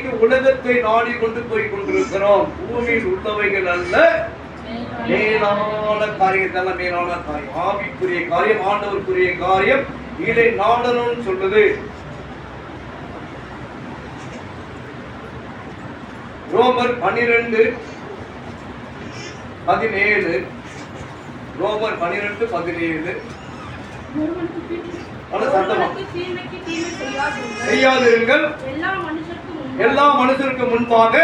இன்னைக்கு உலகத்தை நாடி கொண்டு போய் கொண்டிருக்கிறோம். பூமியில் உள்ளவைகள் அல்ல, மேலான காரியத்தெல்லாம் மேலான காரியம், ஆவிக்குரிய காரியம், ஆண்டவருக்குரிய காரியம் இதை நாடணும்னு சொல்லுது. ரோமர் 12:17. ரோமர் 12:17. செய்யாதிருங்கள், எல்லா மனுஷருக்கு முன்பாக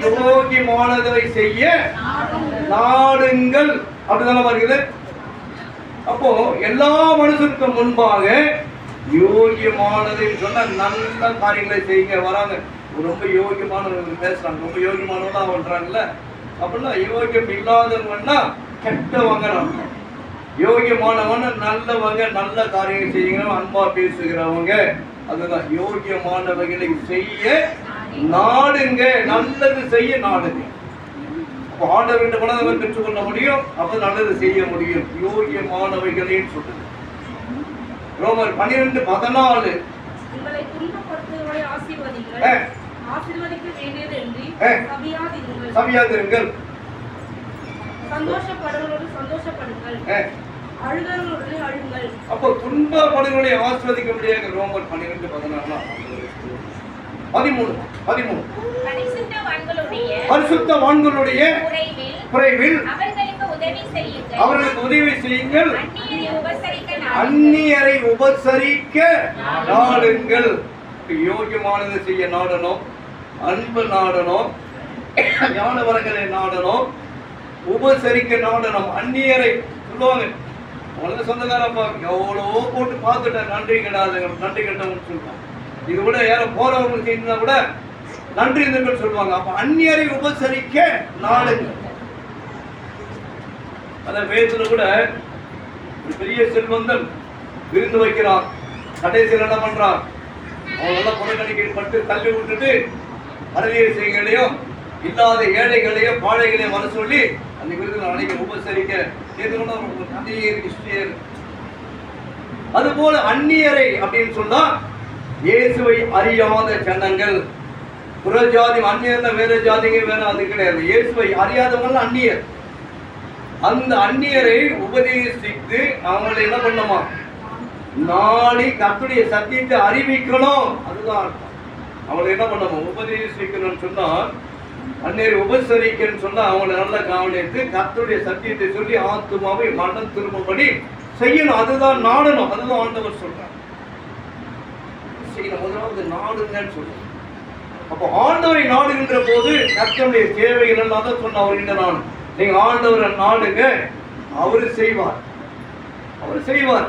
யோகியமானதை செய்ய நாடுங்கள். அப்படிதானே வருகிறது. அப்போ எல்லா மனுஷருக்கு முன்பாக யோகியமானதை சொன்ன நல்ல காரியங்களை செய்யுங்க. வராங்க ரொம்ப யோகியமானவர்கள் பேசுறாங்க, ரொம்ப யோகியமானவங்களா பண்றாங்கல்ல. அப்படின்னா யோகியம் இல்லாதவங்கன்னா கெட்டவங்க. யோகியமானவன் நல்லவங்க, நல்ல காரியங்கள் செய்யுங்க, அன்பா பேசுகிறவங்க. அதுதான் யோகியமானவர்களை செய்ய நாடுங்க, நல்லது செய்ய நாடுங்க. ஆண்டவர்கிட்ட மனதை பெற்றுக்கொள்ள முடியும், அப்ப நல்லது செய்ய முடியும். யோகியமானவைகளையும் சொல்லுது. ரோமர் 12:14. உங்களை துன்பப்படுத்துகிறவரை ஆசீர்வதிங்கள், ஆசீர்வதிக்க வேண்டியதென்றி சபியாதிருங்கள், சந்தோஷப்படுகிறவரோடு சந்தோஷப்படுங்கள், அழுகிறவரோடு அழுங்கள். அப்போ துன்பப்படுகிறவரை ஆசீர்வதிக்க முடியாது. ரோமர் 12:14. 13. பரிசுத்தவான்களுடைய குறைவில் அவர்களுக்கு உதவி செய்யுங்கள், அந்நியரை உபசரிக்க நாடுங்கள். யோகியமானது செய்ய நாடணும், அன்பு நாடணும், ஞான வரங்களை நாடணும், உபசரிக்க நாடணும். அந்நியரை சொல்லுவாங்க, அவங்க சொந்தக்காரப்பா எவ்வளவோ போட்டு பார்த்துட்டேன், நன்றி கிடையாதுங்க, நன்றி கட்டவங்க சொல்லுவாங்க. இது கூட யாரும் போறவங்க செய்யணும்னா கூட நன்றி இருந்துகள் சொல்லுவாங்க. அப்ப அந்நியரை உபசரிக்க நாடுங்க. அந்த வேதத்துல கூட ஒரு பெரிய செல்வந்தன் விருந்து வைக்கிறான். கடைசியில் என்ன பண்றான், அவன் நல்லா புறக்கணிக்கப்பட்டு தள்ளி விட்டுட்டு அரசியல் செய்களையும் இல்லாத ஏழைகளையும் பாழைகளையும் வர சொல்லி அந்த விருதுகள் அனைத்து உபசரிக்க. அது போல அந்நியரை அப்படின்னு சொன்னா இயேசுவை அறியாத ஜனங்கள், புறஜாதி. அந்நியர்னா வேற ஜாதிங்க வேற, அது கிடையாது. இயேசுவை அறியாதவங்க அந்நியர். அந்த அந்நியரை உபதேசித்து அவங்களை என்ன பண்ணுமா, நாடி கர்த்தருடைய சத்தியத்தை அறிவிக்கணும். அதுதான் அவங்களை என்ன பண்ணணும், உபதேசிக்கணும்னு சொன்னா, அந்நியரை உபசரிக்கணும்னு சொன்னா அவங்களை நல்லா கவனித்து கர்த்தருடைய சத்தியத்தை சொல்லி ஆத்துமாவை மனம் திரும்பபடி செய்யணும். அதுதான் நாடணும். அதுதான் ஆண்டவர் சொல்றார். முதலாவது நாடுங்கன்னு சொல்லுங்க. அப்போ ஆண்டவரை நாடுகின்ற போது கர்த்தருடைய தேவைகள் எல்லாம் தான் சொன்ன அவர்கிட்ட நான், நீங்க ஆண்டவரை நாடுங்க, அவரு செய்வார், அவரு செய்வார்.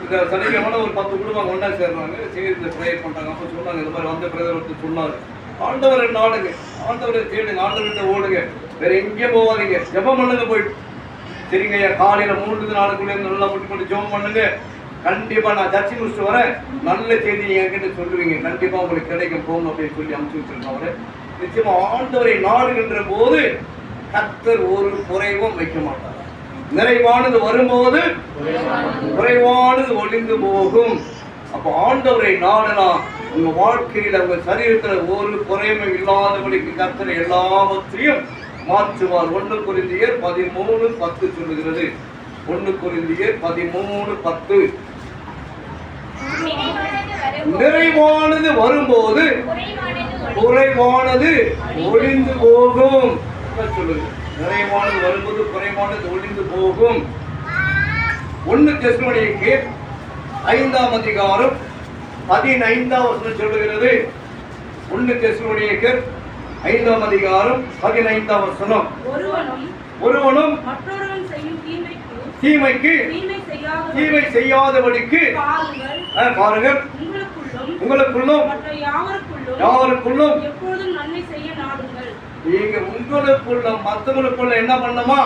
இந்த சனிக்கிழமை ஒரு 10 குடும்பம் ஒன்றா சேர்றாங்க, சேர்ந்து ப்ரேயர் பண்றாங்க. அப்போ சொன்னாங்க, இந்த மாதிரி வந்த பிரதர் ஒருத்தர் சொன்னாரு, ஆண்டவரை நாடுங்க, ஆண்டவரை தேடுங்க, ஆண்டவர்கிட்ட ஓடுங்க, வேற எங்கேயும் போவாதீங்க, ஜெபம் பண்ணுங்க போயிட்டு. சரிங்க ஐயா, காலையில 3-4 நல்லா போட்டு ஜெபம் பண்ணுங்க, கண்டிப்பா நான் சர்ச்சை முடிச்சுட்டு வரேன், நல்ல செய்தி என்கிட்ட சொல்லுவீங்க, கண்டிப்பா உங்களுக்கு கிடைக்கும் போங்க அப்படின்னு சொல்லி அனுப்பிச்சு வச்சிருக்கோம். அவரு நிச்சயமா ஆண்டவரை நாடுகின்ற போது கர்த்தர் ஒரு குறைவும் வைக்க மாட்டார். நிறைவானது வரும்போது குறைவானது ஒளிந்து போகும். அப்போ ஆண்டவரை நாடனா உங்க வாழ்க்கையில உங்க சரீரத்துல ஒரு குறையும் இல்லாதபடிக்கு கர்த்தர் எல்லாவற்றையும் மாற்றுவார். 1 கொரிந்தியர் 13:10 சொல்லுகிறது. 1 கொரிந்தியர் 13:10. நிறைவானது வரும்போது குறைவானது ஒளிந்து போகும் சொல்லுது. நிறைவானது வரும்போது குறைவானது ஒளிந்து போகும். 1 தெசலோனிக்கேயர் 5:15 சொல்லுகிறது. 1 தெசலோனிக்கேயர் 5:15. ஒருவனும் தீமைக்கு தீமை செய்யாதபடிக்கு பாருங்கள், உங்களுக்குள்ளும் யாவருக்குள்ளும் நீங்க உங்களுக்குள்ள மற்றவங்களுக்குள்ள என்ன பண்ணணுமா,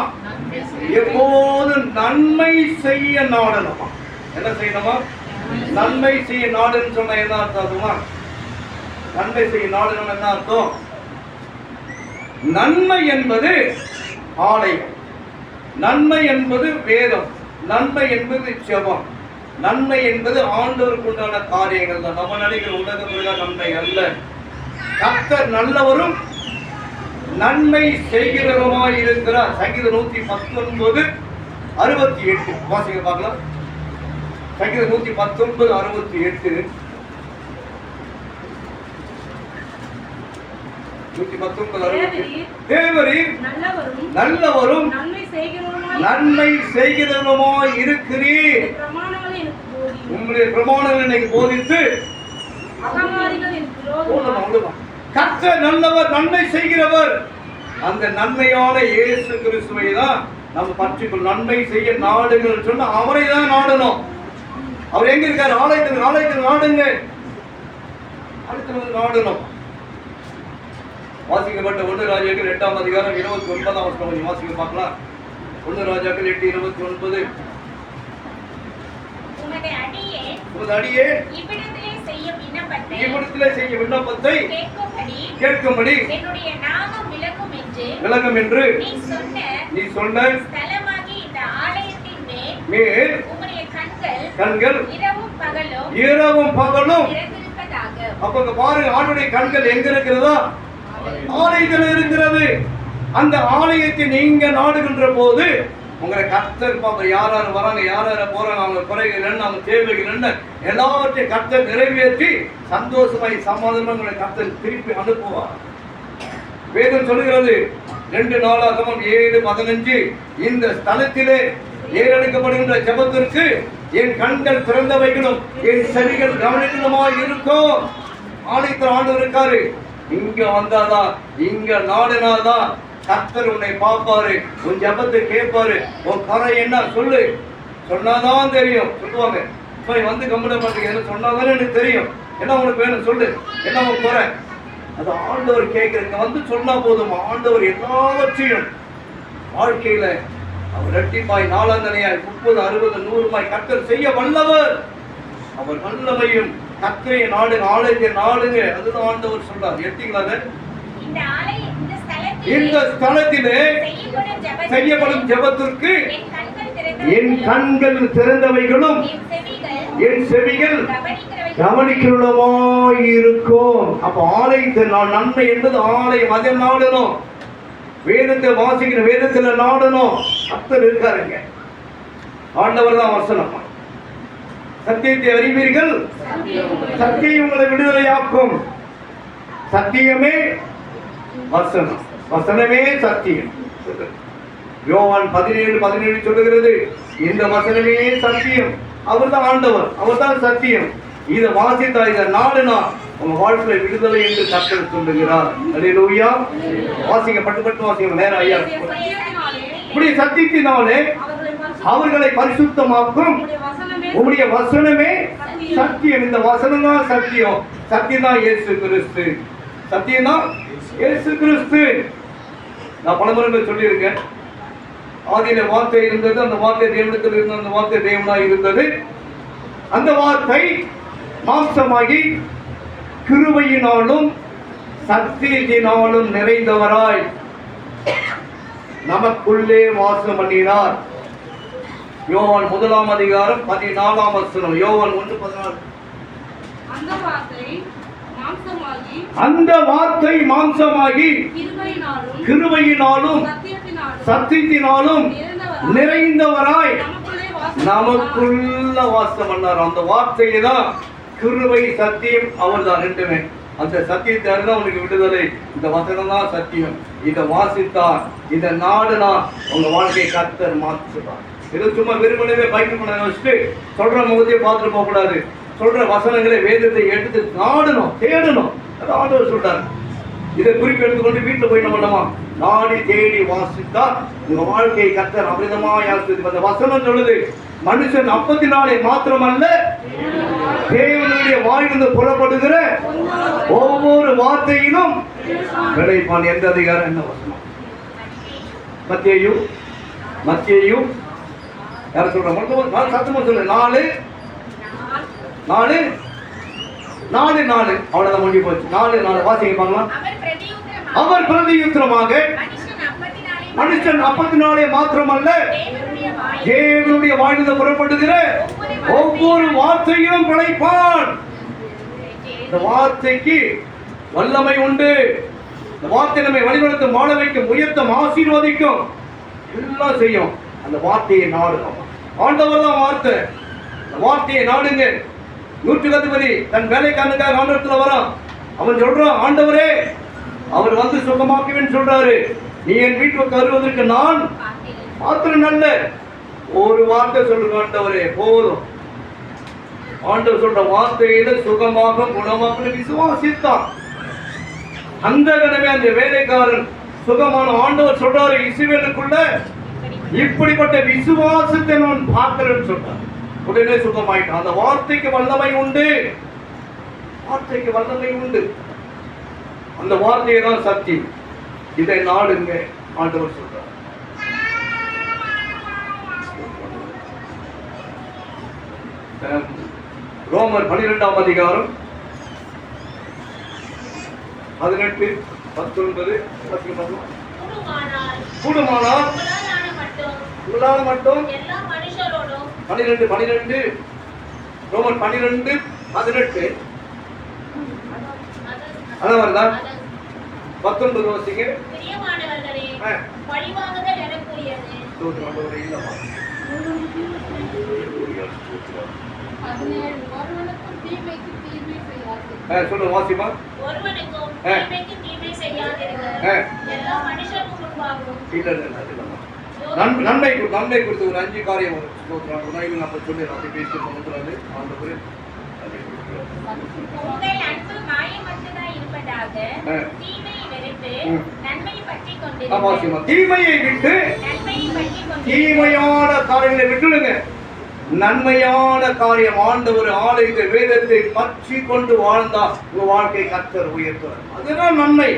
எப்போதும் நன்மை செய்ய நாடணுமா. என்ன செய்யணுமா, நன்மை செய்ய நாடுன்னு சொன்ன என்ன அர்த்தமா, நன்மை செய்ய நாடணும் என்ன அர்த்தம், நன்மை என்பது ஆலயம், நன்மை என்பது வேதம், நன்மை என்பது ஜெபம், நன்மை என்பது ஆண்டவருக்கு உண்டான காரியங்கள் தான். நம்ம நினைக்கிற உலக நன்மை அல்ல. கர்த்தர் நல்லவரும் நன்மை செய்கிறவருமாய் இருக்கிறார். சங்கீதம் 119:68 வாசிக்க பார்க்கலாம். சங்கீதம் 119:68. 119:68. தேவரீர் நல்லவரும் நன்மை செய்கிறவருமாய் இருக்கிறீர். உங்களுடைய பிரமாணங்களை எனக்கு போதித்து கர்த்தர் நல்லவர், நன்மை செய்கிறவர். அந்த நன்மையான இயேசு கிறிஸ்துவை தான் நம்ம பற்றிக்கொள். நன்மை செய்ய நாடுகள் சொன்னா அவரை தான் நாடணும். அவர் எங்க இருக்காரு? ஆலயத்தில் நாடுங்க. அடுத்து நாடணும். வாசிக்கப்பட்ட 1 ராஜாக்கள் 8ஆம் அதிகாரம் 29ஆம் வசனம் கொஞ்சம் வாசிக்க பார்க்கலாம். 1 ராஜாக்கள் 8:29. உமது அடியே இவ்விடத்திலே செய்ய விண்ணப்பத்தை கேட்கும்படி விளங்கும் என்று நீ சொன்ன மேல் கண்கள் இரவும் பகலும். அப்ப பாருங்க, ஆண்டுடைய கண்கள் எங்க இருக்கிறதா? ஆலயத்தில் இருக்கிறது. அந்த ஆலயத்தை நீங்க நாடுகின்ற போது உங்களை கர்த்தர் பார்ப்பார். யார் யார் வராங்க, யார் யார் போறாங்க, அவங்க குறைகள் என்ன, அவங்க தேவைகள் என்ன, எல்லாவற்றையும் கர்த்தர் நிறைவேற்றி சந்தோஷமாய் சமாதானங்களை கர்த்தர் திருப்பி அனுப்புவார். வேதம் சொல்லுகிறது 2 நாளாகமம் 7:15, இந்த ஸ்தலத்திலே ஏறெடுக்கப்படுகின்ற ஜெபத்திற்கு என் கண்கள் திறந்தவைகளும் என் செவிகள் கவனிக்கணுமாய் இருக்கும். ஆலயத்தில் ஆண்டவர் இருக்காரு. இங்க வந்தாதான், இங்க நாடுனாதான் கர்த்தர் உன்னை பார்ப்பாரு, உன் ஜெபத்தை கேட்பாரு. உன் குறை என்ன சொல்லு, சொன்னாதான் தெரியும். சொல்லுவாங்க, இப்ப வந்து கம்பெனி பண்றீங்க, என்ன சொன்னாதானே எனக்கு தெரியும். என்ன உனக்கு வேணும் சொல்லு, என்ன உன் குறை. அது ஆண்டவர் கேட்கிறதுக்கு வந்து சொன்னா போதும். ஆண்டவர் எல்லாவற்றையும் வாழ்க்கையில அவர் இரட்டிப்பாய் 4 தனையாய் 30, 60, 100 கர்த்தர் செய்ய வல்லவர். அவர் வல்லமையும் கர்த்தரை நாடுங்க, ஆலயத்தை நாடுங்க. அதுதான் ஆண்டவர் சொல்றார். எடுத்தீங்களா? இந்த ஸ்தலத்திலே செய்யப்படும் ஜெபத்திற்கு என் கண்கள் திறந்தவைகளும் என் செவிகள் கவனிக்கிறவமாய் இருக்கும். அப்ப ஆலயத்தை நன்மை என்பது ஆலயம், அதை நாடணும். வேதத்தை வாசிக்கிற வேதத்துல நாடணும். கர்த்தர் இருக்காருங்க. ஆண்டவர் தான் வசனம். சத்தியத்தை அறிவீர்கள், சத்தியம் உங்களை விடுதலையாக்கும். சத்தியமே வசனம், வசனமே சத்தியம். யோவான் 17:17 சொல்லுகிறது, இந்த வசனமே சத்தியம். அவர் தான் ஆண்டவர், அவர் தான் சத்தியம். இதை வாசித்தா, இதை நாடுனா உங்க வாழ்க்கையில விடுதலை என்று கர்த்தர் சொல்லுகிறார். அல்லேலூயா. வாசிங்க, பட்டு வாசிங்க. நேரம் ஐயா. இப்படி சத்தியத்தினாலே அவர்களை பரிசுத்தமாக்கும் உங்களுடைய வசனமே சத்தியம். இந்த வசனம் தான் சத்தியம். சத்தியம் தான் இயேசு கிறிஸ்து. சத்தியம் தான் இயேசு கிறிஸ்து. நான் பல முறை சொல்லியிருக்கேன். ஆதியில வார்த்தை இருந்தது, அந்த வார்த்தை தேவனிடத்தில் இருந்தது, அந்த வார்த்தை தேவனாய் இருந்தது. அந்த வார்த்தை மாம்சமாகி கிருபையினாலும் சத்தியத்தினாலும் நிறைந்தவராய் நமக்குள்ளே வாசம் பண்ணினார். யோவான் 1ஆம் அதிகாரம் 14ஆம் வசனம். யோவான் 1:14. அந்த வார்த்தை மாம்சமாகி கிருபையினாலும் சத்தியத்தினாலும் நிறைந்தவராய் நமக்குள்ள வாசம் பண்ணார். அந்த வார்த்தையை தான் கிருபை, சத்தியம், அவர் தான் ரெண்டுமே. அந்த சத்தியத்தை அறிந்தா உனக்கு விடுதலை. இந்த வசனம் தான் சத்தியம். இதை வாசித்தா, இதை நாடுனா உங்க வாழ்க்கையை கர்த்தர் மாற்றுவார். இது சும்மா வெறுமனவே பைக்கு பண்ண வச்சுட்டு சொல்ற முகத்தையே பார்த்துட்டு போக கூடாது. சொல்ற வசனங்களை, வேதத்தை எடுத்து நாடணும், தேடணும். அது ஆண்டவர் சொல்றாரு. இதை குறிப்பு எடுத்துக்கொண்டு வீட்டுல போய் என்ன பண்ணுமா, நாடி தேடி வாசித்தா உங்க வாழ்க்கையை கர்த்தர் அமிர்தமா யாசித்து. அந்த வசனம் சொல்லுது, மனுஷன் அப்பத்தினாலே மாத்திரமல்ல தேவனுடைய வாயிலிருந்து புறப்படுகிற ஒவ்வொரு வார்த்தையிலும் கிடைப்பான். எந்த அதிகாரம், என்ன வசனம்? மத்தேயு யார் சொல்ற? சத்தமா சொல்லு. 4 அவ்வளவுதான் முடிஞ்சு போச்சு. 4 வாசிங்க பார்க்கலாம். அவர் பிரதியுத்தரமாக மனுஷன் அப்பத்தினாலே மாத்திரமல்ல தேவனுடைய வாயிலிருந்து புறப்படுகிற ஒவ்வொரு வார்த்தையிலும் பிழைப்பான். இந்த வார்த்தைக்கு வல்லமை உண்டு. இந்த வார்த்தை நம்மை வழிநடத்தும், வாழ வைக்கும், உயர்த்தும், ஆசீர்வதிக்கும், எல்லாம் செய்யும். அந்த வார்த்தையை நாடுவோம். ஆண்டவர் தான் வார்த்தை. அந்த வார்த்தையை நாடுங்க. 110 தன் வேலைக்காரனுக்காக ஆண்டவரத்துல வரான். அவன் சொல்றான், ஆண்டவரே அவர் வந்து சுகமாக்குவேன்னு சொல்றாரு. நீ என் வீட்டுக்கு வருவதற்கு நான் மாத்திரம் நல்ல ஒரு வார்த்தை சொல்லுங்க ஆண்டவரே போதும். ஆண்டவர் சொல்ற வார்த்தையில சுகமாக குணமாக விசுவாசித்தான். அந்த கணமே அந்த வேலைக்காரன் சுகமான ஆண்டவர் சொல்றாரு, இஸ்ரவேலுக்குள்ள இப்படிப்பட்ட விசுவாசத்தை நான் பார்க்கிறேன்னு சொல்றார். உடனே சுகமாயிட்டான். அந்த வார்த்தைக்கு வல்லமை உண்டு. வார்த்தைக்கு வல்லமை உண்டு. அந்த வார்த்தையை தான் சக்தி. இதை நாடுங்க ஆண்டவர் சொல்றார். ரோமர் 12ஆம் அதிகாரம் 18, 19 கூடுமானால் உங்களால் மட்டும் 12 ரோமர் 12, 18 அதான் வருதா? 19 வாசிங்க. சொல்லுங்க வாசிமா. நன்மை கொடுத்து ஒரு 5 காரியம் நம்ம சொல்லி அப்படி பேசி சொல்றது. தீமையை விட்டு தீமையான காரியங்களை விட்டுடுங்க. நன்மையான காரியம் ஆண்டவர் ஆலயத்தை வேதத்தை பற்றி கொண்டு வாழ்ந்தா உங்க வாழ்க்கை கர்த்தர் உயர்த்துவார். அதுதான் நன்மை.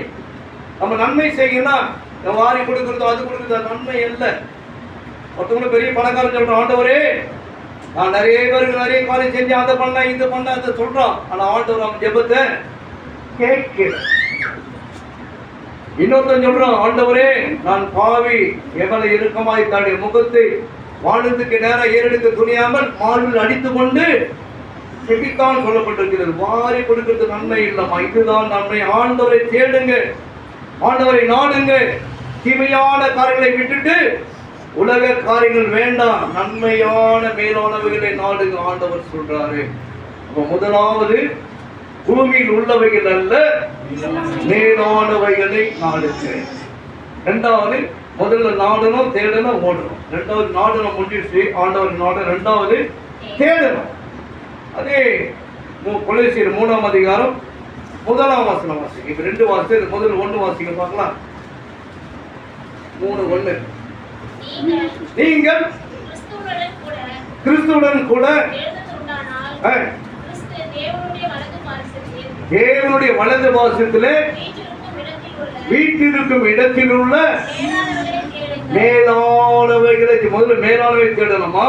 நம்ம நன்மை செய்யணும். வாரி கொடுக்கறதோ அது கொடுக்கறதோ நன்மை அல்ல. ஒருத்தவங்க பெரிய பணக்காரன் சொல்றான், ஆண்டவரே நான் நிறைய பேருக்கு நிறைய காரியம் செஞ்சு அதை பண்ண இது பண்ண அதை சொல்றான். ஆனா ஆண்டவர் அவன் ஜெபத்தை கேட்கல. இன்னொருத்தன் சொல்றான், ஆண்டவரே நான் பாவி எவ்வளவு இறுக்கமாய் தாடிய முகத்தை வானத்துக்கு நேரம் ஏறெடுக்க துணியாமல் மார்பில் அடித்து கொண்டு செபித்தான் சொல்லப்பட்டிருக்கிறது. வாரி கொடுக்கிறது நன்மை இல்லம்மா, இதுதான் நன்மை. ஆண்டவரை தேடுங்க, ஆண்டவரை நாடுங்க. தீமையான காரியங்களை விட்டுட்டு உலக காரியங்கள் வேண்டாம், நன்மையான மேலானவைகளை நாடுங்க ஆண்டவர் சொல்றாரு. அப்ப முதலாவது பூமியில் உள்ளவைகள் அல்ல மேலானவைகளை நாடுங்க. இரண்டாவது முதல்ல நாடணும், தேடணும், ஓடணும். ரெண்டாவது நாடணும் முடிச்சு ஆண்டவர் நாட. ரெண்டாவது தேடணும். அதே கொலோசியர் 3ஆம் அதிகாரம் 1ஆம் வசனம் வாசிங்க. இப்ப 2 வாசி, முதல்ல 1 வாசிங்க பார்க்கலாம். 3:1 நீங்கள் கிறிஸ்துவுடன் கூட தேவனுடைய வலது பாசத்திலே வீட்டிற்கும் இடத்தில் உள்ள மேலானவைகளை முதல்ல மேலானவை தேடணுமா?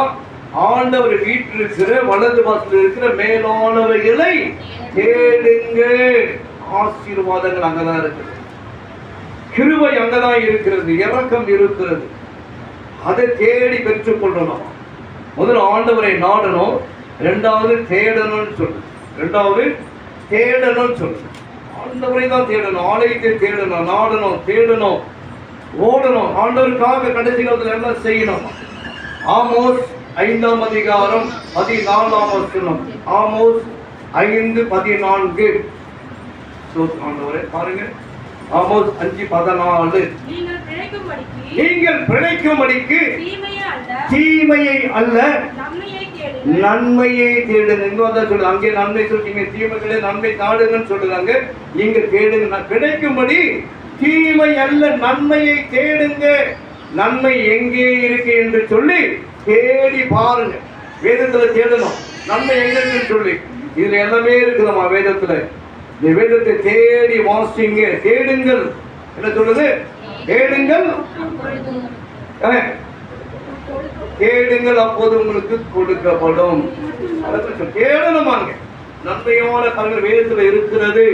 ஆண்டவர் வீட்டில் இருக்கிற வலது பாசத்தில் இருக்கிற மேலானவைகளை தேடுங்க. ஆசீர்வாதங்கள் அங்கதான் இருக்குது, கிருபை அங்கதான் இருக்கிறது, இரக்கம் இருக்கிறது. அதை தேடி பெற்றுக் கொள்ளணும். முதல்ல ஆண்டவரை நாடணும், இரண்டாவது தேடணும்னு சொல்லு. இரண்டாவது தேடணும்னு சொல்லு. ஆண்டவரை தான் தேடணும், ஆலயத்தை தேடணும், நாடணும், தேடணும், ஓடணும். ஆண்டவருக்காக கடைசி காலத்தில் எல்லாம் செய்யணும். ஆமோஸ் 5ஆம் அதிகாரம் 14ஆம் வசனம். ஆமோஸ் 5:14. ஆண்டவரே பாருங்க, ஆமோஸ் 5:14. நீங்கள் பிழைக்கும்படிக்கு தீமையை அல்ல நன்மையை தேடுங்க. இன்னும் சொல்லுங்க, அங்கே நன்மை சொல்றீங்க, தீமைகளே நன்மை நாடுங்கன்னு சொல்லுறாங்க. நீங்க தேடுங்க, கிடைக்கும்படி தீமை அல்ல நன்மையை தேடுங்க. நன்மை எங்கே இருக்கு என்று சொல்லி தேடி பாருங்க. வேதத்துல தேடணும், நன்மை எங்க இருக்குன்னு சொல்லி. இதுல எல்லாமே இருக்குதுமா வேதத்துல. இந்த வேதத்தை தேடி வாசிங்க, தேடுங்கள். என்ன சொல்றது? தேடுங்கள், தேடுங்கள், அப்போது உங்களுக்கு கொடுக்கப்படும். தேடணுமாங்க. நன்மையான காரியங்கள் வேதத்துல இருக்கிறது.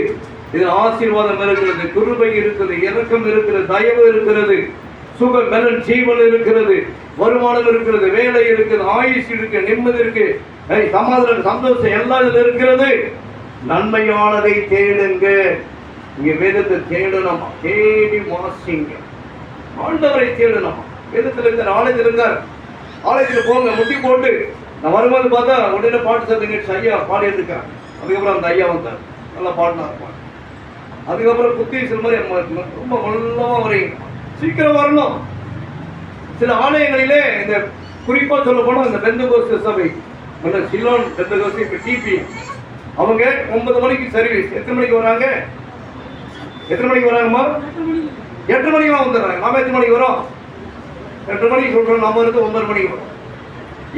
இது ஆசீர்வாதம் இருக்கிறது, கிருபை இருக்கிறது, இரக்கம் இருக்கிறது, தயவு இருக்கிறது, சுகம் பலன் ஜீவன் இருக்கிறது, வருமானம் இருக்கிறது, வேலை இருக்குது, ஆயுஷ் இருக்கு, நிம்மதி இருக்கு, சமாதானம் சந்தோஷம் எல்லாம் இதுல இருக்கிறது. நன்மையானதை தேடுங்க. இங்க வேதத்தை தேடணும், தேடி வாசிங்க. ஆண்டவரை தேடணும். வேதத்தில் இருக்கார், ஆலயத்தில் இருக்கார். ஆலயத்தில் போங்க, முட்டி போட்டு நான் வரும்போது பார்த்தா உடனே பாட்டு சத்தங்க ஐயா பாடிட்டு இருக்காங்க. அதுக்கப்புறம் அந்த ஐயா வந்தார், நல்லா பாடினா இருப்பாங்க. அதுக்கப்புறம் புத்தீசல் மாதிரி ரொம்ப நல்லவா வரீங்க, சீக்கிரம் வரணும். சில ஆலயங்களிலே இந்த குறிப்பா சொல்ல போனா இந்த பெந்தகோஸ்து சபை, சிலோன் பெந்தகோஸ்து, இப்ப டிபி, அவங்க 9 மணிக்கு சர்வீஸ். எத்தனை மணிக்கு வராங்க? எத்தனை மணிக்கு வராங்கம்மா? 8 மணிக்கு வந்துடுறாங்க. நாம எத்தனை மணிக்கு வரோம்? 8 மணிக்கு சொல்றோம். நம்ம வந்து 9 மணிக்கு வரோம்.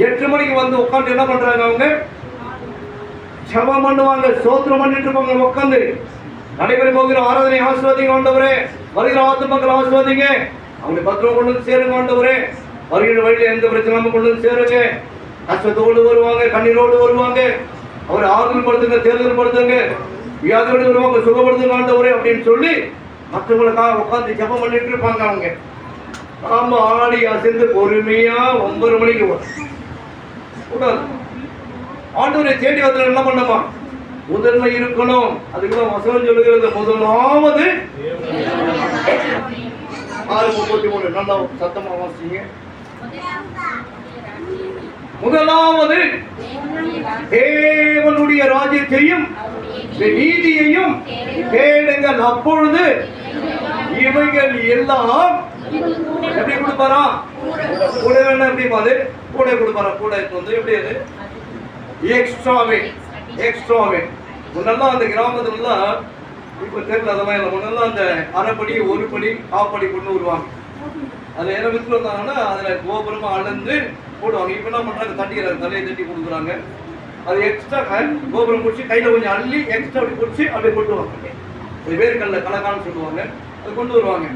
8 மணிக்கு வந்து உட்காந்து என்ன பண்றாங்க? அவங்க ஜெபம் பண்ணுவாங்க, ஸ்தோத்திரம் பண்ணிட்டு இருப்பாங்க. உட்காந்து நடைபெற போகிற ஆராதனை ஆசீர்வதிங்க ஆண்டவரே, வருகிற ஆத்துமக்கள் ஆசீர்வதிங்க, அவங்க பத்திரம் கொண்டு வந்து சேருங்க ஆண்டவரே, வருகிற வழியில் எந்த பிரச்சனையும் கொண்டு வந்து சேருங்க. கஷ்டத்தோடு வருவாங்க, கண்ணீரோடு வருவாங்க, அவரை ஆறுதல் படுத்துங்க, தேர்தல் படுத்துங்க, வியாதியோடு வருவாங்க, சுகப்படுத்துங்க ஆண்டவரே அப்படின்னு சொல்லி மற்றவங்களுக்காக உட்காந்து ஜெபம் பண்ணிட்டு இருப்பாங்க. அவங்க நாம ஆடி அசைந்து பொறுமையா 9 மணிக்கு வரும் கூடாது. ஆண்டவரை தேடி வந்து என்ன பண்ணமா? முதன்மை இருக்கணும். அதுக்குதான் வசனம் சொல்லுகிறது, முதலாவது 6:33 நல்லா சத்தமா வாசிங்க. முதலாவது தேவனுடைய ராஜ்யத்தையும் நீதியையும் தேடுங்கள், அப்பொழுது இவைகள் எல்லாம் எப்படி கொடுப்பாரா? கூட வேணா எப்படி பாது கூட கொடுப்பாரா? கூட வந்து எப்படி அது எக்ஸ்ட்ராவே எக்ஸ்ட்ராவே. முன்னெல்லாம் அந்த கிராமத்துல இப்ப தெரியல, அதெல்லாம் இல்லை. முன்னெல்லாம் அந்த அரைப்படி, 1 படி, 1/2 படி கொண்டு வருவாங்க. அதுல என்ன வித்து வந்தாங்கன்னா அதுல கோபுரமா அளந்து போடுவாங்க. இப்ப என்ன பண்றாங்க? தட்டிக்கிறாங்க, தலையை தட்டி கொடுக்குறாங்க. அது எக்ஸ்ட்ரா கோபுரம் பிடிச்சி கையில கொஞ்சம் அள்ளி எக்ஸ்ட்ரா அப்படி பிடிச்சி அப்படியே கொண்டு வருவாங்க. வேர்க்கல்ல கலக்கான்னு சொல்லுவாங்க, அது கொண்டு வருவாங்க.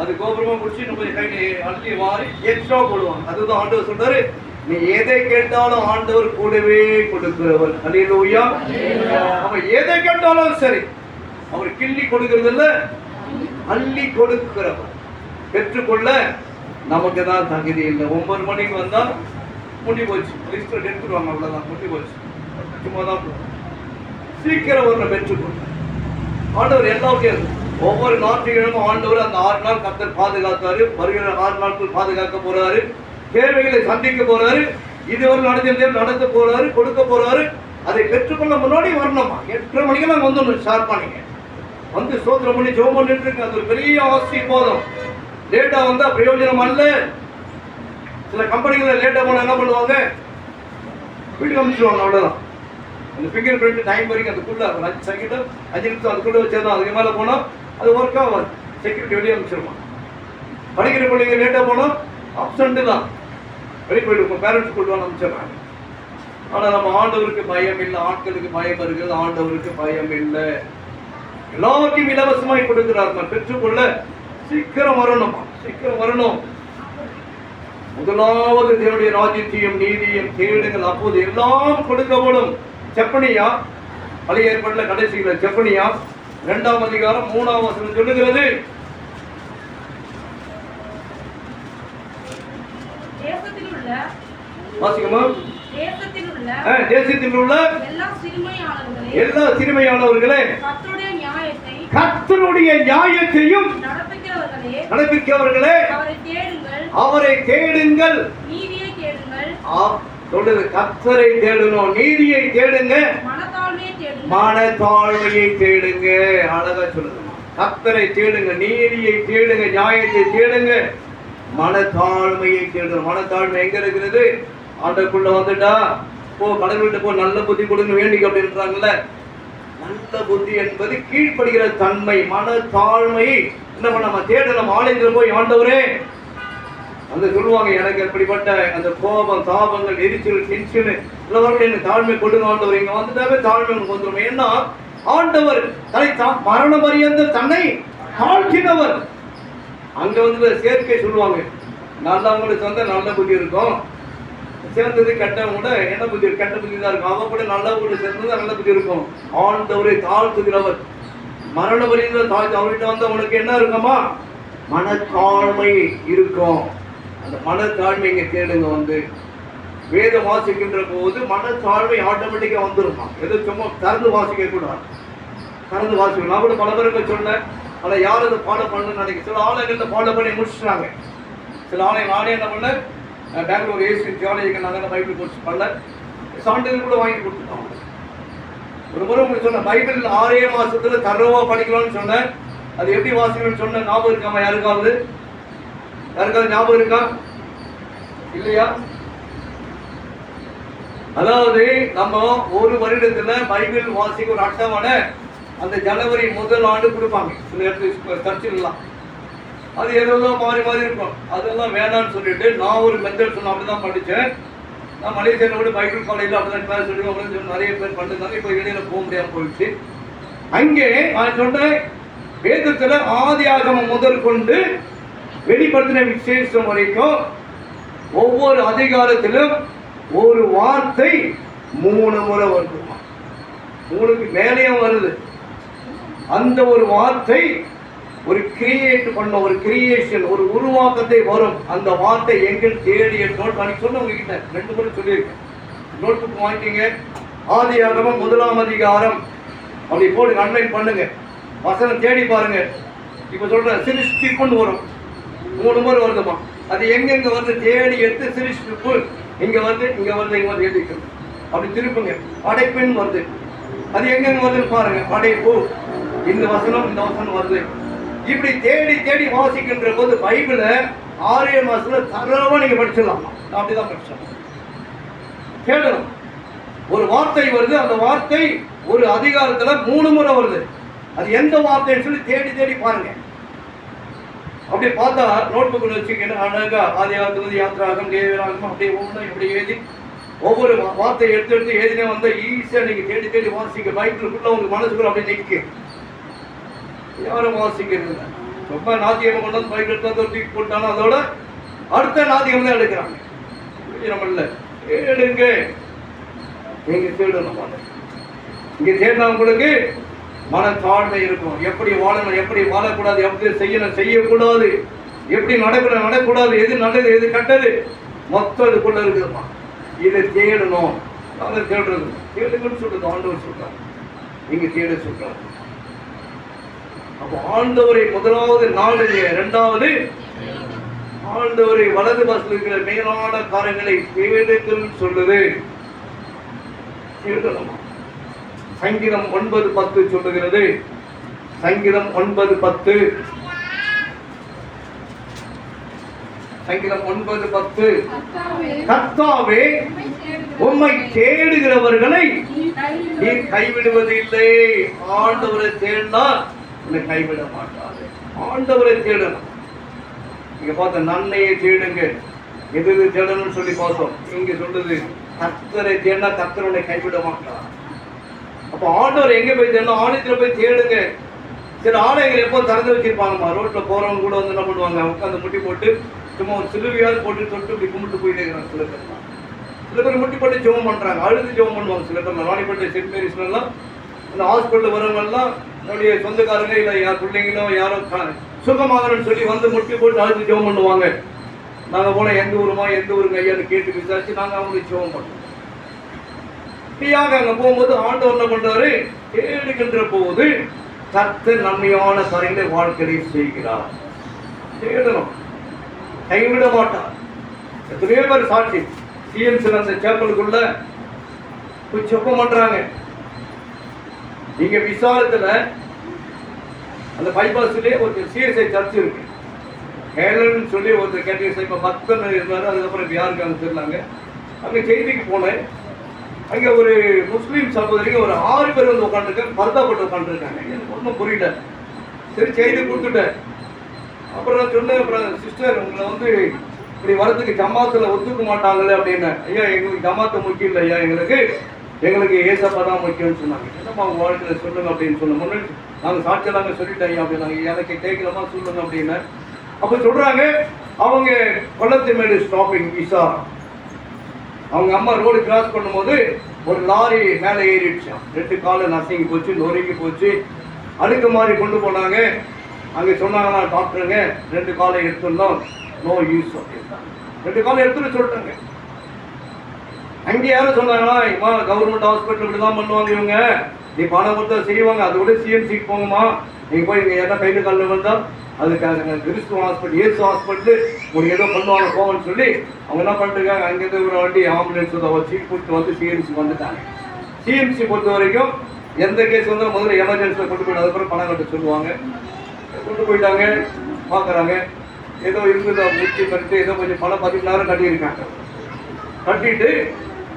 அது கோபுரமா பிடிச்சி நம்ம கையில அள்ளி மாறி எக்ஸ்ட்ரா போடுவாங்க. அதுதான் ஆண்டவர் சொல்றாரு, நீ எதை கேட்டாலும் ஆண்டவர் கூடவே கொடுக்கிறவர். அல்லேலூயா. அவன் எதை கேட்டாலும் சரி, அவர் கிள்ளி கொடுக்கிறது இல்ல, அள்ளி கொடுக்கிறவர். பெற்றுக்கொள்ள நமக்கு தான் தகுதி இல்லை. 9 மணிக்கு வந்தா முடி போச்சு, லிஸ்ட் எடுத்துருவாங்க, அவ்வளவுதான், முடி போச்சு. சும்மா தான் சீக்கிரம் ஒரு பெற்றுக்கொள்ள ஆண்டவர் எல்லாத்தையும் ஒவ்வொரு ஞாயிற்றுக்கிழமும் ஆண்டவர் அந்த 6 நாள் கர்த்தர் பாதுகாத்தாரு. வருகிற 6 நாட்கள் பாதுகாக்க போறாரு, தேவைகளை சந்திக்க போறாரு, இதுவரை நடத்த போறாரு, கொடுக்க போறாரு. அதை பெற்றுக்கொள்ள முன்னாடி வரணுமா? 8:30 மணிக்கு நாங்கள் வந்துடணும். ஷார்ப் பண்ணிங்க வந்து ஸ்தோத்திரம் பண்ணி ஜெபம் பண்ணிட்டு இருக்கு. அது ஒரு பெரிய ஆசீர்வாதம். லேட்டா வந்தா பிரயோஜனம் அல்ல. சில கம்பெனிகளை லேட்டா போனா என்ன பண்ணுவாங்க? வீட்டுக்கு அனுப்பிச்சிடுவாங்க, அவ்வளவுதான். அந்த ஃபிங்கர் பிரிண்ட் டைம் வரைக்கும் அதுக்குள்ள 5 செகண்ட் 5 நிமிஷம் அதுக்குள்ள வச்சிருந்தோம். அதுக்கு மேலே போனா அது ஒர்க் ஆகாது, செக்யூரிட்டி வெளியே அனுப்பிச்சிருவான். படிக்கிற பிள்ளைங்க லேட்டா போனா அப்சண்ட் தான், வெளியே போயிட்டு பேரண்ட்ஸ் கொண்டு அனுப்பிச்சிடுறாங்க. ஆனா நம்ம ஆண்டவருக்கு பயம் இல்லை, ஆட்களுக்கு பயம் இருக்கிறது, ஆண்டவருக்கு பயம் இல்லை. எல்லாத்தையும் இலவசமாய் கொடுக்கிறார். பெற்றுக்கொள்ள சீக்கிரம் வரணும், சீக்கிரம் வரணும். முதலாவது தேவனுடைய ராஜ்யத்தையும் நீதியையும் தேடுங்கள், அப்போது எல்லாம் கொடுக்கப்படும். செப்பனியா பழைய ஏற்பாட்டுல கடைசியில செப்பனியா 2ஆம் அதிகாரம் 3ஆம் வசனம் சொல்லுகிறது, வாசிக்கமா? தேசத்தில் உள்ள எல்லா சிறுமையானவர்களே கர்த்தருடைய நியாயத்தையும் நடப்பிக்கிறவர்களே அவரை தேடுங்கள். சொல்றது கர்த்தரை தேடணும், நீதியை தேடுங்க, மனத்தாழ்மையை தேடுங்க. அழகா சொல்லுங்க, கர்த்தரை தேடுங்க, நீதியை தேடுங்க, நியாயத்தை தேடுங்க, மனத்தாழ்மையை தேடணும். மனத்தாழ்மை எங்க இருக்கிறது? ஆண்டவருக்குள்ள வந்துட்டா போ, கடவுள்கிட்ட போ, நல்ல புத்தி கொடுங்க வேண்டிக்க அப்படின்றாங்கல்ல. நல்ல புத்தி என்பது கீழ்ப்படுகிற தன்மை. மனத்தாழ்மை என்ன பண்ண தேடணும். ஆலயத்தில் போய் ஆண்டவரே அந்த சொல்லுவாங்க, எனக்கு அப்படிப்பட்ட அந்த கோபம், தாபங்கள், எரிச்சல், டென்ஷன் எல்லாம் தாழ்மை கொடுங்க ஆண்டவர். இங்க வந்துட்டாவே தாழ்மை உங்களுக்கு வந்துடும். ஏன்னா ஆண்டவர் தன்னை மரண பரியந்த தன்னை தாழ்த்தினவர். அங்க வந்து சேர்க்கை சொல்லுவாங்க, நல்லவங்களுக்கு வந்து நல்ல புத்தி இருக்கும், சேர்ந்தது கெட்டவங்க கூட என்ன புத்தி, கெட்ட புத்தி தான் இருக்கும். அவன் கூட நல்ல கூட சேர்ந்தது நல்ல புத்தி இருக்கும். ஆண்டவரை தாழ்த்துகிறவர், மரண பரியந்த தாழ்த்து. அவர்கிட்ட வந்து உனக்கு என்ன இருக்குமா? மனத்தாழ்மை இருக்கும். அந்த மனத்தாழ்மை இங்க தேடுங்க. வந்து வேதம் வாசிக்கின்ற போது மனத்தாழ்மை ஆட்டோமேட்டிக்கா வந்துருமா. எது சும்மா திறந்து வாசிக்க கூடாது. திறந்து வாசிக்கணும். நான் கூட பல பேருக்கு சொன்னேன். ஆனா யாரும் அதை ஃபாலோ பண்ணணும்னு நினைக்க. சில ஆளுங்க ஃபாலோ பண்ணி முடிச்சுட்டாங்க. சில ஆளுங்க நானே என்ன பண்ண, பெங்களூர் ஏசி தியாலஜிக்கு நாங்கள் பைபிள் கோர்ஸ் பண்ண சான்றிதழ் கூட வாங்கி கொடுத்துட்டோம். ஒரு முறை உங்களுக்கு சொன்ன பைபிள் 6 மாசத்துல தரவா படிக்கலாம்னு சொன்னேன். அது எப்படி வாசிக்கணும்னு சொன்ன ஞாபகம் இருக்காமா? யாருக்காவது ஞாபகம் இருக்கா? இல்லையா? அதாவது நம்ம ஒரு வருடத்துல பைபிள் வாசிக்க ஒரு அட்டவணை அந்த ஜனவரி முதல் ஆண்டு கொடுப்பாங்க. சில இடத்துல சர்ச்சிலாம் அது எதெல்லாம் மாறி மாறி இருக்கும். அதெல்லாம் வேணான்னு சொல்லிட்டு நான் ஒரு மெத்தட் சொன்ன அப்படிதான் படித்தேன். நான் மலேசியாவில் கூட பைபிள் காலேஜில் அப்படிதான் கிளாஸ் சொல்லி அப்படின்னு சொல்லி நிறைய பேர் பண்ணிருந்தாங்க. இப்போ இடையில போக முடியாமல் போயிடுச்சு. அங்கே நான் சொன்னேன், வேதத்தில் ஆதி ஆகமம் முதல் கொண்டு வெளிப்படுத்தின விசேஷம் வரைக்கும் ஒவ்வொரு அதிகாரத்திலும் ஒரு வார்த்தை 3 முறை வருதுமா. 3க்கு மேலேயும் வருது. அந்த ஒரு வார்த்தை ஒரு கிரியேட் பண்ண, ஒரு கிரியேஷன், ஒரு உருவாக்கத்தை வரும். அந்த வார்த்தை எங்கள் தேடி நோட் பண்ணி சொன்ன உங்ககிட்ட 2 முறை சொல்லியிருக்கேன். நோட் புக் வாங்கிங்க. ஆதி ஆகமம் 1ஆம் அதிகாரம் அப்படி போட்டு அன்லைன் பண்ணுங்க. வசனம் தேடி பாருங்க. இப்ப சொல்றேன், சிருஷ்டிப்புன்னு வரும். 3 முறை வருதுமா. அது எங்கெங்க வந்து தேடி எடுத்து சிருஷ்டிப்பு இங்க வந்து இங்க வந்து இங்க வந்து எழுதிக்கணும். அப்படி திருப்புங்க. படைப்புன்னு வருது. அது எங்கெங்க வருதுன்னு பாருங்க. படைப்பு, இந்த வசனம் வருது. இப்படி தேடி தேடி வாசிக்கின்ற போது பைபிளை 6 மாசத்துல தரவா நீங்க படிச்சிடலாம். அப்படிதான் படிச்சோம். கேட்கணும். ஒரு வார்த்தை வருது. அந்த வார்த்தை ஒரு அதிகாரத்துல 3 முறை வருது. அது எந்த வார்த்தைன்னு சொல்லி தேடி தேடி பாருங்க. அப்படி பார்த்தா நோட் புக்கில் வச்சுக்கணும். அழகா ஆதியாகமம், யாத்திராகம், லேவியராகமம் அப்படியே ஒவ்வொன்றும் இப்படி எழுதி ஒவ்வொரு வார்த்தையை எடுத்து எடுத்து எழுதினே வந்தா ஈஸியா நீங்க தேடி தேடி வாசிக்க. பைபிளுக்குள்ள உங்க மனசுக்குள்ள அப்படியே நிற்க. யாரும் வாசிக்கிறது இல்லை. ரொம்ப நாத்தியமாக கொண்டு வந்து பைபிள் எடுத்து தூக்கி போட்டாலும் அதோட அடுத்த நாத்தியம் தான் எடுக்கிறாங்க. நம்ம இல்லை எடுங்க. நீங்க தேடணும். இங்க தேடினவங்களுக்கு மனத்தாழ்மை இருக்கும். எப்படி வாழணும், எப்படி வாழக்கூடாது, எப்படி செய்யணும், செய்யக்கூடாது, எப்படி நடக்கணும், நடக்கூடாது, எது நல்லது, எது கட்டது, மொத்தம் இதுக்குள்ள இருக்குதுமா. இதை தேடணும். நாங்கள் தேடுறது தேடுங்கன்னு சொல்றது ஆண்டவர் சொல்றாங்க. நீங்க தேட சொல்றாங்க. அப்போ ஆண்டவரை முதலாவது நாடுங்க. 2வது ஆண்டவரை வலது பசத்தில் இருக்கிற மேலான காரியங்களை தேடுங்கள் சொல்லுது. தேடணுமா. சங்கீதம் 9:10 சொல்லுகிறது. சங்கீதம் 9:10. சங்கீதம் 9:10. கர்த்தாவே உம்மை தேடுகிறவர்களை நீர் கைவிடுவதில்லை. ஆண்டவரை தேடினா உன்னை கைவிட மாட்டாரு. ஆண்டவரை தேடணும். இங்க பார்த்த நன்மையை தேடுங்க. எது தேடணும்னு சொல்லி பார்த்தோம். இங்க சொல்லுது கர்த்தரை தேடினா கர்த்தர் உன்னை கைவிட மாட்டார். அப்போ ஆண்டவர் எங்க போய் தேடணும்? ஆலயத்துல போய் தேடுங்க. சில ஆலயங்கள் எப்போ திறந்து வச்சிருப்பாங்கம்மா. ரோட்ல போறவங்க கூட வந்து என்ன பண்ணுவாங்க, உட்காந்து முட்டி போட்டு சும்மா ஒரு சிலுவையாவது போட்டு தொட்டு இப்படி கும்பிட்டு போயிட்டே இருக்கிறாங்க. சில பேர் முட்டி போட்டு ஜெபம் பண்றாங்க, அழுது ஜெபம் பண்ணுவாங்க. சில பேர் ராணிப்பேட்டை சென்ட் மேரிஸ்லாம் அந்த ஹாஸ்பிட்டல் வரவங்கெல்லாம் என்னுடைய சொந்தக்காரங்க இல்லை யார் பிள்ளைங்களோ யாரோ சுகமாகணும்னு சொல்லி வந்து முட்டி போட்டு அழுது ஜெபம் பண்ணுவாங்க. நாங்கள் போனால் எந்த ஊருமா எந்த ஊருங்க ஐயான்னு கேட்டு விசாரிச்சு நாங்கள் அவங்களுக்கு ஜெபம் பண்ணுவோம். இப்படியாக அங்கே போகும்போது ஆண்டவர் என்ன பண்றாரு? தேடுகின்ற போது கர்த்தர் நன்மையான காரியங்களை வாழ்க்கையை செய்கிறார். தேடணும், கைவிட மாட்டார். எத்தனையோ பேர் சாட்சி சிஎம்சில் அந்த சேப்பலுக்குள்ள போய் செப்பம் பண்றாங்க. நீங்க விசாலத்துல அந்த பைபாஸ்லயே ஒரு சிஎஸ்ஐ சர்ச் இருக்கு. ஹேலன் சொல்லி ஒருத்தர் கேட்டீங்க. இப்ப பக்தன் இருந்தாரு. அதுக்கப்புறம் யாருக்கு அங்கே தெரிலாங்க. அங்க செய்திக்கு போனேன். அங்க ஒரு முஸ்லீம் சகோதரிங்க ஒரு 6 பேர் வந்து உட்காந்துருக்காங்க. பர்தா போட்டு உட்காந்துருக்காங்க. எனக்கு ஒன்றும் புரியல. சரி செய்தி கொடுத்துட்டேன். அப்புறம் நான் சொன்னேன், அப்புறம் சிஸ்டர் உங்களை வந்து இப்படி வரதுக்கு ஜமாத்துல ஒத்துக்க மாட்டாங்களே அப்படின்னு. ஐயா எங்களுக்கு ஜமாத்தை முக்கியம் இல்லை ஐயா, எங்களுக்கு ஏசப்பா தான் முக்கியம்னு சொன்னாங்க. என்னம்மா அவங்க வாழ்க்கையில சொல்லுங்க அப்படின்னு சொன்ன முன்னாடி நாங்கள் சாட்சியலாங்க சொல்லிட்டேன் ஐயா அப்படின்னாங்க. எனக்கு கேட்கலாமா சொல்லுங்க அப்படின்னு. அப்போ சொல்றாங்க, அவங்க கொல்லத்து மேடு ஸ்டாப்பிங் விசா. அவங்க அம்மா ரோடு கிராஸ் பண்ணும்போது ஒரு லாரி மேலே ஏறிடுச்சான். 2 காலை நசுங்கி போச்சு, நொறுங்கி போச்சு. அடுக்கு மாதிரி கொண்டு போனாங்க. அங்கே சொன்னாங்கன்னா டாக்டருங்க 2 காலை எடுத்துருந்தோம், நோ யூஸ் அப்படின்னு. 2 காலை எடுத்துட்டு சொல்லிட்டாங்க. அங்கே யாரும் சொன்னாங்களா, இம்மா கவர்மெண்ட் ஹாஸ்பிட்டல் இப்படி தான் பண்ணுவாங்க இவங்க, நீ பணம் கொடுத்தா செய்வாங்க, அதை விட சிஎம்சிக்கு போங்கம்மா, நீங்கள் போய் இங்கே என்ன கைது காலில் வந்தால் அதுக்காக கிறிஸ்துவ ஹாஸ்பிட்டல், இயேசு ஹாஸ்பிட்டல் உங்களுக்கு ஏதோ பண்ணுவாங்க போகணும்னு சொல்லி அவங்க என்ன பண்ணிருக்காங்க, அங்கேருந்து ஒரு வண்டி ஆம்புலன்ஸ் வச்சு கூப்பிட்டு வந்து சிஎம்சி வந்துட்டாங்க. சிஎம்சி பொறுத்த வரைக்கும் எந்த கேஸ் வந்தாலும் முதல்ல எமர்ஜென்சியில் கொண்டு போய்ட்டு அதுக்கப்புறம் பணம் கட்ட சொல்லுவாங்க. கொண்டு போயிட்டாங்க, பார்க்குறாங்க, ஏதோ இருக்குது முற்றி பண்ணிட்டு ஏதோ கொஞ்சம் பணம் 10,000 கட்டியிருக்காங்க. கட்டிட்டு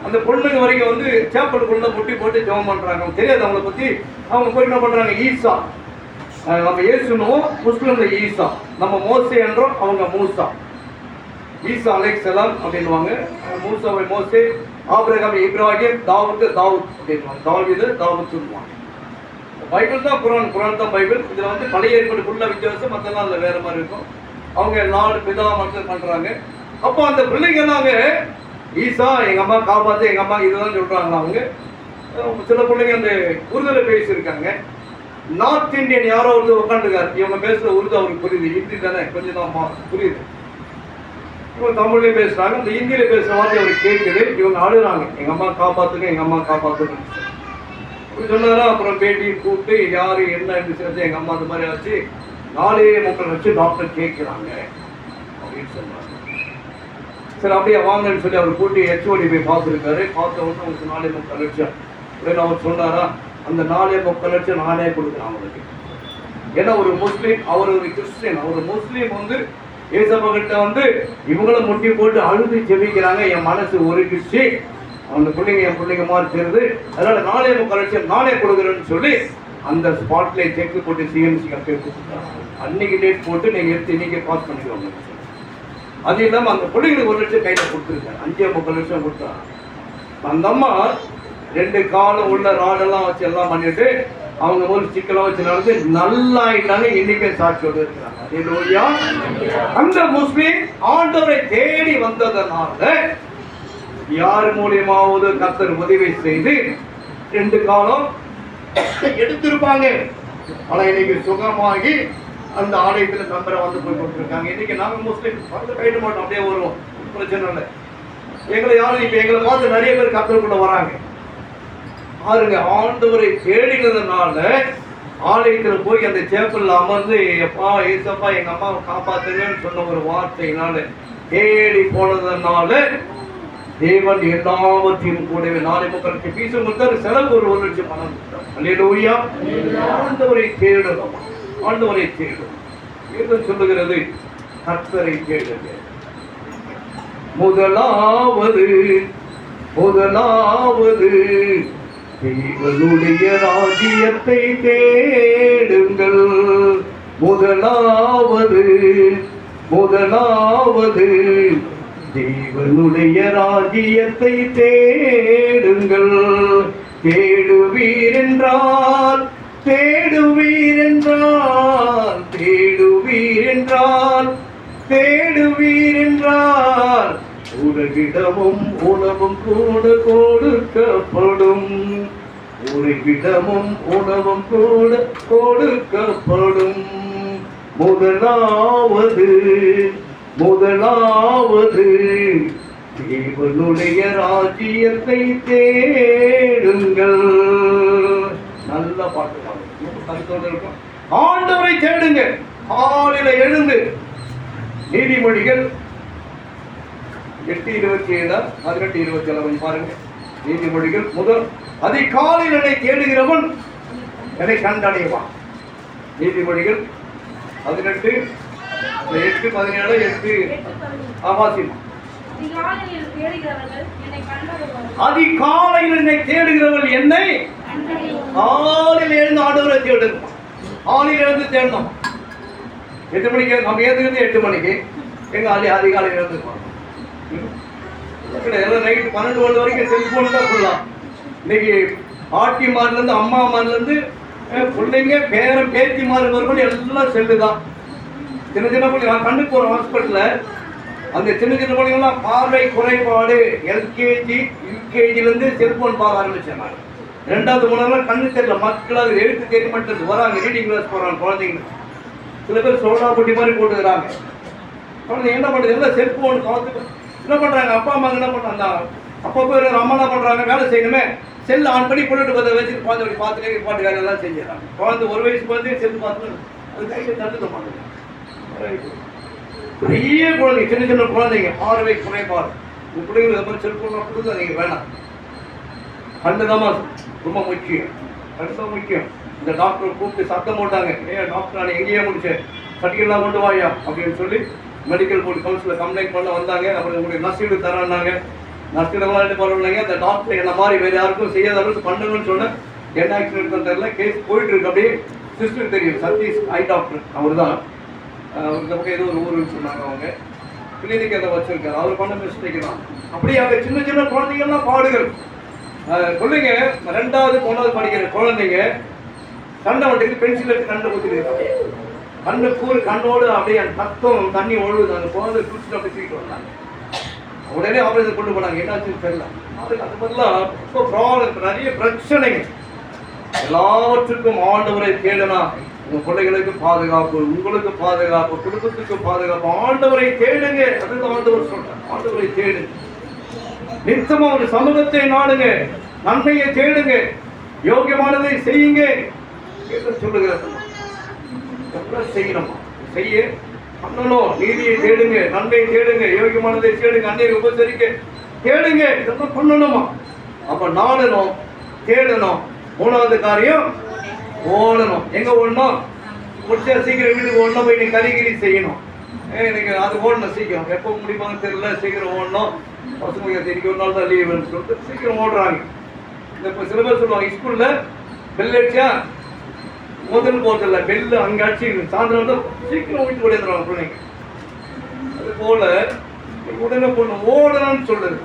அந்த பொண்ணுங்க வரைக்கும் வந்து சேப்பலுக்குள்ள முட்டி போட்டு ஜெபம் பண்ணுறாங்க. அவங்க தெரியாது அவங்கள பற்றி. அவங்க போய் என்ன பண்ணுறாங்க, ஈசா, நம்ம இயேசுனுவோம், முஸ்லிம்ல ஈசா, நம்ம மோசே என்றோம், அவங்க மூசா. ஈசா அலைஹிஸ்ஸலாம் அப்படின்வாங்க, மூசாவை மோசே, ஆபிரகாம் இப்ராஹிம், தாவூத் தாவூத் அப்படின்வாங்க, தாவீது தாவூத்னுவாங்க. பைபிள் தான் குரான், குரான் தான் பைபிள். இதில் வந்து பழைய ஏற்பாடுக்குள்ள வித்தியாசம், மற்றெல்லாம் அதில் வேற மாதிரி இருக்கும். அவங்க 4 பிதா மட்டும் பண்ணுறாங்க. அப்போ அந்த பிள்ளைங்களாங்க ஈசா எங்கள் அம்மா காப்பாற்று, எங்கள் அம்மா இதுதான் சொல்கிறாங்களா. அவங்க சில பிள்ளைங்க அந்த உருதுல பேசியிருக்காங்க. நார்த் இந்தியன் யாரோ வந்து உட்காந்துருக்காரு, இவங்க பேசுகிற உருது அவருக்கு புரியுது, ஹிந்தி தானே கொஞ்சம் தான் புரியுது. இவங்க தமிழ்லேயும் பேசுகிறாங்க, இந்த ஹிந்தியில் பேசுகிற வார்த்தை அவருக்கு கேட்குது. இவங்க அழுகிறாங்க, எங்கள் அம்மா காப்பாற்றுங்க, எங்கள் அம்மா காப்பாற்றுங்க அப்படி சொன்னாரா. அப்புறம் பேட்டி கூப்பிட்டு யார் என்ன சேர்த்து எங்கள் அம்மா அந்த மாதிரி ஆச்சு, 4 வச்சு டாக்டர் கேட்குறாங்க அப்படின்னு சொன்னாங்க. சரி அப்படியே வாங்கன்னு சொல்லி அவர் கூட்டி ஹெச்ஓடி போய் பார்த்துருக்காரு. பார்த்த உடனே அவங்களுக்கு 4.25 லட்சம் அப்படின்னு அவர் சொன்னாரா. அந்த 4.25 லட்சம் நானே கொடுக்குறேன் அவருக்கு. ஏன்னா ஒரு முஸ்லீம், அவர் ஒரு கிறிஸ்டியன், அவர் முஸ்லீம் வந்து ஏசப்பா கிட்ட வந்து இவங்கள முட்டி போட்டு அழுது ஜெபிக்கிறாங்க. என் மனசு உருகிச்சு, அந்த பிள்ளைங்க என் பிள்ளைங்க மாதிரி தெரியுது, அதனால 4.25 லட்சம் நானே கொடுக்குறேன்னு சொல்லி அந்த ஸ்பாட்ல செக் போட்டு சிஎம்சி அப்படியே கொடுத்துட்டாங்க. அன்னைக்கு டேட் போட்டு நீங்கள் எடுத்து இன்னைக்கு பாஸ் பண்ணிடுவாங்க. அது இல்லாமல் அந்த பிள்ளைங்களுக்கு 1 லட்சம் கையில் கொடுத்துருக்காங்க, 5.25 லட்சம் கொடுத்தாங்க. அந்த அம்மா 2 காலம் உள்ள ராடெல்லாம் வச்சு எல்லாம் பண்ணிட்டு அவங்க ஒரு சிக்கலாக வச்சு நடந்து நல்லாயிட்டாங்க. இன்னைக்கு சாட்சியோடு இருக்கிறாங்க. அல்லேலூயா. அந்த முஸ்லீம் ஆண்டவரை தேடி வந்ததனால யார் மூலியமாவது கர்த்தர் உதவி செய்து 2 காலம் எடுத்திருப்பாங்க. ஆனா இன்னைக்கு சுகமாகி அந்த ஆலயத்தில் நம்பரை வந்து போய் கொண்டிருக்காங்க. இன்னைக்கு நாங்கள் முஸ்லீம் வந்து கைடு மாட்டோம், அப்படியே வருவோம், பிரச்சனை இல்லை. எங்களை யாரும் இப்போ எங்களை பார்த்து நிறைய பேர் கர்த்தருக்குள்ள வராங்க. பாருங்க, ஆண்டவரை தேடினதுனால ஆலயத்தில் போய் அந்த சேப்பல்ல அமர்ந்து எப்பா ஏசப்பா எங்க அம்மாவை காப்பாத்துங்கன்னு சொன்ன ஒரு வார்த்தையினால தேடி போனதுனால தேவன் எல்லாவற்றையும் கூடவே 4.25 லட்சம் பீஸ் கொடுத்தாரு. செலவு ஒரு 1 லட்சம் பணம் கொடுத்தாரு. அல்லேலூயா. ஆண்டவரை தேடணும், ஆண்டவரை தேடும். என்ன சொல்லுகிறது, கர்த்தரை தேடுங்க. முதலாவது தேவனுடைய ராஜ்யத்தை தேடுங்கள். முதலாவது தேவனுடைய ராஜ்யத்தை தேடுங்கள். தேடுவீரென்றால் உலகிடமும் உணவும் கூட கொடுக்கப்படும். உலகிடமும் உணவும் கூட கொடுக்கப்படும். முதலாவது தேவனுடைய ராஜ்யத்தை தேடுங்கள். நல்ல பாட்டு பாடுங்க. ஆண்டவரை தேடுங்க. காலையில எழுந்து நீதிமொழிகள் 8:27 18:27 பாருங்க. நீதிமொழிகள் முதல் அதிகாலையில் என்னை தேடுகிறவன் என்னை கண்டடைவான். நீதிமொழிகள் 18:8-17 ஆவாசியம். அதிகாலையில் என்னை தேடுகிறவள் என்னை காலையில் எழுந்து ஆண்டவரை தேடணும். காலையில் எழுந்து தேடணும். 8 மணிக்கு நம்ம ஏதுங்கிறது 8 மணிக்கு எங்க அதிகாலையில் எழுந்து நைட்டு 12 மணி வரைக்கும் செல்போன் தான் ஃபுல்லாக. இன்னைக்கு பாட்டிமார்லேருந்து அம்மாமார்லேருந்து பிள்ளைங்க பேரன் பேத்திமார் வரைக்கும் எல்லாம் செல்லு தான். சின்ன பிள்ளைங்க நான் கண்ணுக்கு போகிற ஹாஸ்பிட்டலில் அந்த சின்ன பிள்ளைங்கள்லாம் பார்வை குறைபாடு எல்கேஜி யூகேஜிலேருந்து செல்போன் பார்க்க ஆரம்பித்தேன். நான் 2வது 3வது கண்ணு தெரியல, மக்கள் அது எழுத்து தெரிய மாட்டேங்குது. வராங்க, ரீடிங் கிளாஸ் போகிறாங்க குழந்தைங்க. சில பேர் சோடா பொட்டி மாதிரி போட்டுக்கிறாங்க. குழந்தை என்ன பண்ணுறது, எல்லாம் செல்ஃபோன் பார்த்து என்ன பண்ணுறாங்க, அப்பா அம்மா என்ன பண்ணுறாங்க, அப்பா பேர் அம்மா என்ன பண்ணுறாங்க, வேலை செய்யணுமே செல் ஆன் பண்ணி போட்டுட்டு பற்றி வச்சுட்டு குழந்தை அப்படி பார்த்துட்டே பாட்டு வேலை எல்லாம் செஞ்சிடறாங்க. குழந்தை ஒரு வயசு குழந்தைய செல் பார்த்து அது கையில் தட்டுக்க மாட்டேங்க. நிறைய குழந்தைங்க, சின்ன சின்ன குழந்தைங்க, பார்வை குறைபாடு, உங்கள் பிள்ளைங்களுக்கு அது மாதிரி செல்ஃபோன் கொடுக்க நீங்கள் வேணாம். கண்டுதாம்மா ரொம்ப முக்கியம், கண்டு முக்கியம். இந்த டாக்டர் கூப்பிட்டு சத்தம் போட்டாங்க, ஏன் டாக்டர் நான் எங்கேயே முடிச்சேன், சர்டிஃபிகேட்லாம் கொண்டு வாயா அப்படின்னு சொல்லி மெடிக்கல் போர்டு கவுன்சிலில் கம்ப்ளைண்ட் பண்ண வந்தாங்க. அப்புறம் உங்களுக்கு நர்ஸீடு தரான்னாங்க. நர்ஸீடெல்லாம் பரவாயில்லைங்க, அந்த டாக்டர் என்ன மாதிரி வேறு யாருக்கும் செய்யாத அளவுக்கு பண்ணுங்கன்னு சொன்னேன். என்ன ஆக்சிடென்ட் தெரியல, கேஸ் போயிட்டு இருக்கு. அப்படியே சிஸ்டர் தெரியும், சதீஷ் ஐ டாக்டர், அவர் தான். இந்த பக்கம் ஏதோ ஒரு ஊருன்னு சொன்னாங்க. அவங்க கிளினிக் எதை வச்சிருக்காரு, அவர் பண்ண மிஸ்டேக் தான். அப்படியே அங்கே சின்ன சின்ன குழந்தைங்கள்லாம் பாடுகள் பிள்ளைங்க 2வது 3வது படிக்கிற குழந்தைங்க கண்ணை வந்துட்டு பென்சில் எடுத்து கண்ணை ஊற்றிட்டு கண்ணு கூறு கண்ணோடு அப்படியே ரத்தம் தண்ணி ஒழுகுது. அந்த குழந்தை குடிச்சிட்டு அப்படி தூக்கிட்டு வந்தாங்க. உடனே ஆபரேஷன் கொண்டு போனாங்க. என்னாச்சுன்னு தெரியல. அதுக்கு அது மாதிரிலாம் ரொம்ப ப்ராப்ளம், நிறைய பிரச்சனைங்க. எல்லாவற்றுக்கும் ஆண்டவரை தேடுனா உங்க பிள்ளைகளுக்கு பாதுகாப்பு, உங்களுக்கு பாதுகாப்பு, குடும்பத்துக்கு பாதுகாப்பு. ஆண்டவரை தேடுங்க, அதுக்கு ஆண்டவர் சொல்றார். ஆண்டவரை தேடுங்க, நிச்சயமா ஒரு சமூகத்தை நாடுங்க, நன்மையை தேடுங்க, யோகியமானதை செய்யுங்க என்று சொல்லுகிறார். செய்யணும், செய்ய பண்ணணும். நீதியை தேடுங்க, நன்மையை தேடுங்க, யோகியமானதை தேடுங்க, அன்னையை உபசரிக்க தேடுங்க, இதெல்லாம் பண்ணணுமா? அப்ப நாடணும், தேடணும். 3வது காரியம் ஓடணும். எங்க ஓடணும்? முடிச்சா சீக்கிரம் வீட்டுக்கு ஓடணும், போய் நீ கறிகிரி செய்யணும். நீங்க அது ஓடணும் சீக்கிரம், எப்போ முடிப்பாங்க தெரியல, சீக்கிரம் ஓடணும். பசங்க இன்னைக்கு ஒரு நாள் தான் லீவுன்னு சொல்லிட்டு சீக்கிரம் ஓடுறாங்க. இந்த இப்போ சில பேர் சொல்லுவாங்க, ஸ்கூல்ல பெல் அடிச்சா முதல் போகிறதில்ல, பெல்லு அங்கே அடிச்சு சாயந்தரம் வந்து சீக்கிரம் வீட்டுக்கு ஓடிடுறாங்க பிள்ளைங்க. அது போல உடனே பொண்ணு ஓடணும்னு சொல்லுது.